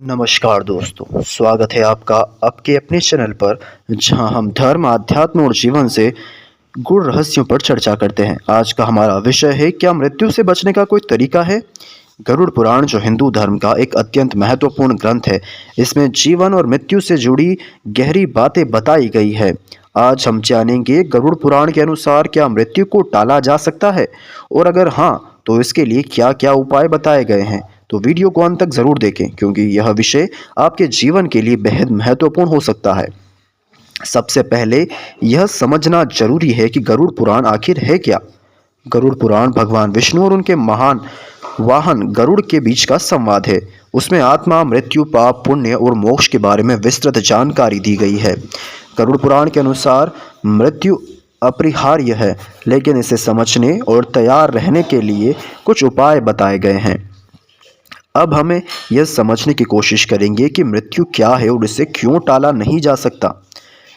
नमस्कार दोस्तों, स्वागत है आपका आपके अपने चैनल पर जहां हम धर्म, आध्यात्म और जीवन से गूढ़ रहस्यों पर चर्चा करते हैं। आज का हमारा विषय है, क्या मृत्यु से बचने का कोई तरीका है। गरुड़ पुराण जो हिंदू धर्म का एक अत्यंत महत्वपूर्ण ग्रंथ है, इसमें जीवन और मृत्यु से जुड़ी गहरी बातें बताई गई है। आज हम जानेंगे गरुड़ पुराण के अनुसार क्या मृत्यु को टाला जा सकता है, और अगर हाँ तो इसके लिए क्या क्या उपाय बताए गए हैं। तो वीडियो को अंत तक जरूर देखें, क्योंकि यह विषय आपके जीवन के लिए बेहद महत्वपूर्ण हो सकता है। सबसे पहले यह समझना जरूरी है कि गरुड़ पुराण आखिर है क्या। गरुड़ पुराण भगवान विष्णु और उनके महान वाहन गरुड़ के बीच का संवाद है। उसमें आत्मा, मृत्यु, पाप, पुण्य और मोक्ष के बारे में विस्तृत जानकारी दी गई है। गरुड़ पुराण के अनुसार मृत्यु अपरिहार्य है, लेकिन इसे समझने और तैयार रहने के लिए कुछ उपाय बताए गए हैं। अब हमें यह समझने की कोशिश करेंगे कि मृत्यु क्या है और इसे क्यों टाला नहीं जा सकता।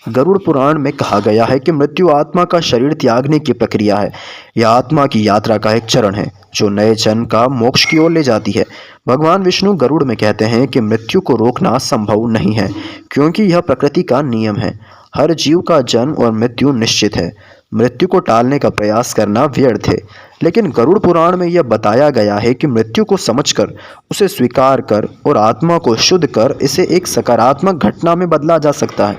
गरुड़ पुराण में कहा गया है कि मृत्यु आत्मा का शरीर त्यागने की प्रक्रिया है। यह आत्मा की यात्रा का एक चरण है जो नए जन्म का मोक्ष की ओर ले जाती है। भगवान विष्णु गरुड़ में कहते हैं कि मृत्यु को रोकना संभव नहीं है, क्योंकि यह प्रकृति का नियम है। हर जीव का जन्म और मृत्यु निश्चित है। मृत्यु को टालने का प्रयास करना व्यर्थ है। लेकिन गरुड़ पुराण में यह बताया गया है कि मृत्यु को समझकर, उसे स्वीकार कर और आत्मा को शुद्ध कर इसे एक सकारात्मक घटना में बदला जा सकता है।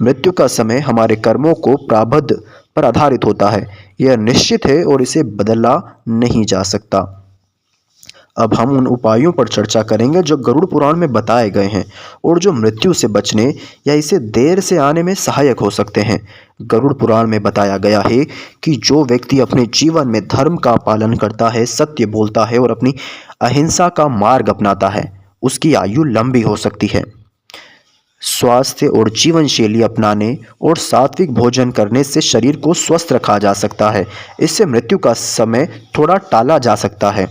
मृत्यु का समय हमारे कर्मों को प्रारब्ध पर आधारित होता है। यह निश्चित है और इसे बदला नहीं जा सकता। अब हम उन उपायों पर चर्चा करेंगे जो गरुड़ पुराण में बताए गए हैं और जो मृत्यु से बचने या इसे देर से आने में सहायक हो सकते हैं। गरुड़ पुराण में बताया गया है कि जो व्यक्ति अपने जीवन में धर्म का पालन करता है, सत्य बोलता है और अपनी अहिंसा का मार्ग अपनाता है, उसकी आयु लंबी हो सकती है। स्वास्थ्य और जीवन शैली अपनाने और सात्विक भोजन करने से शरीर को स्वस्थ रखा जा सकता है। इससे मृत्यु का समय थोड़ा टाला जा सकता है।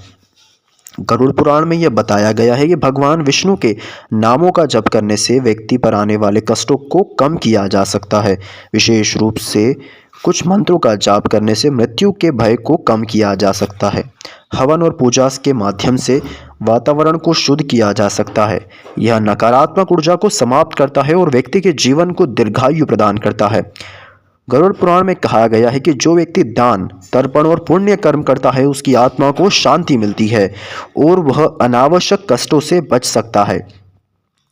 गरुड़ पुराण में यह बताया गया है कि भगवान विष्णु के नामों का जप करने से व्यक्ति पर आने वाले कष्टों को कम किया जा सकता है। विशेष रूप से कुछ मंत्रों का जाप करने से मृत्यु के भय को कम किया जा सकता है। हवन और पूजा के माध्यम से वातावरण को शुद्ध किया जा सकता है। यह नकारात्मक ऊर्जा को समाप्त करता है और व्यक्ति के जीवन को दीर्घायु प्रदान करता है। गरुड़ पुराण में कहा गया है कि जो व्यक्ति दान, तर्पण और पुण्य कर्म करता है, उसकी आत्मा को शांति मिलती है और वह अनावश्यक कष्टों से बच सकता है।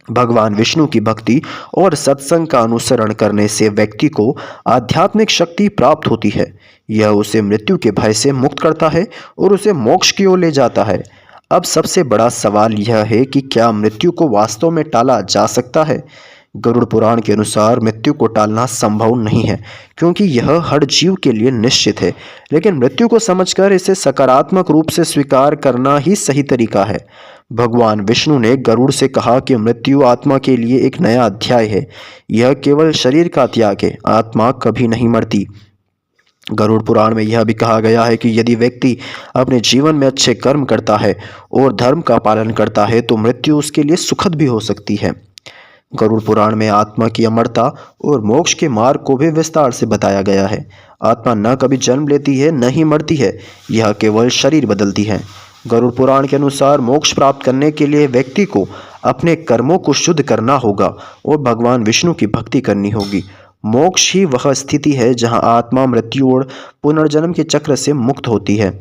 भगवान विष्णु की भक्ति और सत्संग का अनुसरण करने से व्यक्ति को आध्यात्मिक शक्ति प्राप्त होती है। यह उसे मृत्यु के भय से मुक्त करता है और उसे मोक्ष की ओर ले जाता है। अब सबसे बड़ा सवाल यह है कि क्या मृत्यु को वास्तव में टाला जा सकता है। गरुड़ पुराण के अनुसार मृत्यु को टालना संभव नहीं है, क्योंकि यह हर जीव के लिए निश्चित है। लेकिन मृत्यु को समझकर इसे सकारात्मक रूप से स्वीकार करना ही सही तरीका है। भगवान विष्णु ने गरुड़ से कहा कि मृत्यु आत्मा के लिए एक नया अध्याय है। यह केवल शरीर का त्याग है, आत्मा कभी नहीं मरती। गरुड़ पुराण में यह भी कहा गया है कि यदि व्यक्ति अपने जीवन में अच्छे कर्म करता है और धर्म का पालन करता है, तो मृत्यु उसके लिए सुखद भी हो सकती है। गरुड़ पुराण में आत्मा की अमरता और मोक्ष के मार्ग को भी विस्तार से बताया गया है। आत्मा न कभी जन्म लेती है, न ही मरती है, यह केवल शरीर बदलती है। गरुड़ पुराण के अनुसार मोक्ष प्राप्त करने के लिए व्यक्ति को अपने कर्मों को शुद्ध करना होगा और भगवान विष्णु की भक्ति करनी होगी। मोक्ष ही वह स्थिति है जहां आत्मा मृत्यु और पुनर्जन्म के चक्र से मुक्त होती है।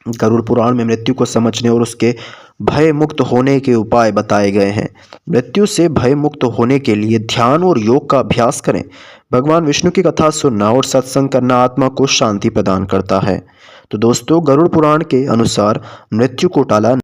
गरुड़ पुराण में मृत्यु को समझने और उसके भय मुक्त होने के उपाय बताए गए हैं। मृत्यु से भय मुक्त होने के लिए ध्यान और योग का अभ्यास करें। भगवान विष्णु की कथा सुनना और सत्संग करना आत्मा को शांति प्रदान करता है। तो दोस्तों, गरुड़ पुराण के अनुसार मृत्यु को टाला